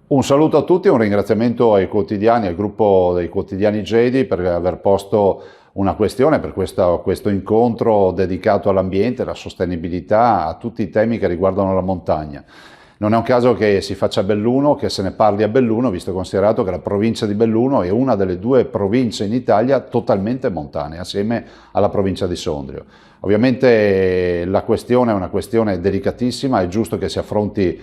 Un saluto a tutti e un ringraziamento ai quotidiani, al gruppo dei quotidiani Gedi per aver posto una questione per questo incontro dedicato all'ambiente, alla sostenibilità, a tutti i temi che riguardano la montagna. Non è un caso che si faccia a Belluno, che se ne parli a Belluno, visto e considerato che la provincia di Belluno è una delle due province in Italia totalmente montanee, assieme alla provincia di Sondrio. Ovviamente la questione è una questione delicatissima, è giusto che si affronti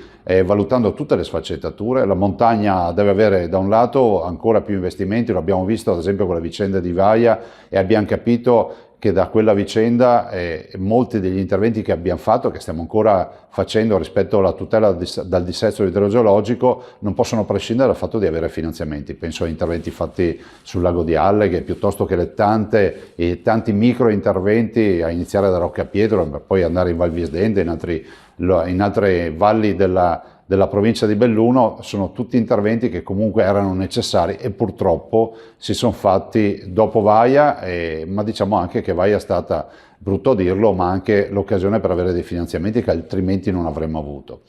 valutando tutte le sfaccettature. La montagna deve avere da un lato ancora più investimenti, lo abbiamo visto ad esempio con la vicenda di Vaia e abbiamo capito che da quella vicenda molti degli interventi che abbiamo fatto, che stiamo ancora facendo rispetto alla tutela dal dissesto idrogeologico, non possono prescindere dal fatto di avere finanziamenti. Penso a interventi fatti sul lago di Alleghe, piuttosto che tanti micro interventi, a iniziare da Roccapietro, per poi andare in Val Viesdente, in altre valli della provincia di Belluno. Sono tutti interventi che comunque erano necessari e purtroppo si sono fatti dopo Vaia, ma diciamo anche che Vaia è stata, brutto a dirlo, ma anche l'occasione per avere dei finanziamenti che altrimenti non avremmo avuto.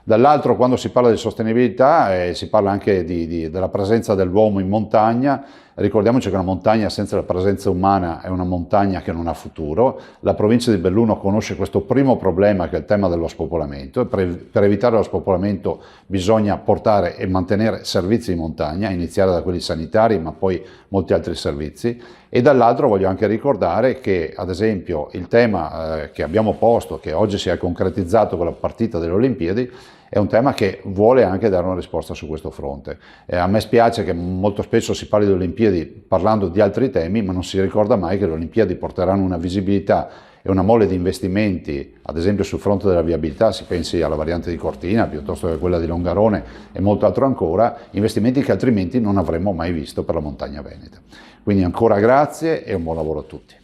Dall'altro, quando si parla di sostenibilità, si parla anche della presenza dell'uomo in montagna. Ricordiamoci che una montagna senza la presenza umana è una montagna che non ha futuro. La provincia di Belluno conosce questo primo problema, che è il tema dello spopolamento, e per evitare lo spopolamento bisogna portare e mantenere servizi in montagna, a iniziare da quelli sanitari, ma poi molti altri servizi. E dall'altro voglio anche ricordare che, ad esempio, il tema che abbiamo posto, che oggi si è concretizzato con la partita delle Olimpiadi, è un tema che vuole anche dare una risposta su questo fronte. A me spiace che molto spesso si parli di Olimpiadi parlando di altri temi, ma non si ricorda mai che le Olimpiadi porteranno una visibilità e una mole di investimenti, ad esempio sul fronte della viabilità, si pensi alla variante di Cortina piuttosto che quella di Longarone e molto altro ancora, investimenti che altrimenti non avremmo mai visto per la montagna veneta. Quindi ancora grazie e un buon lavoro a tutti.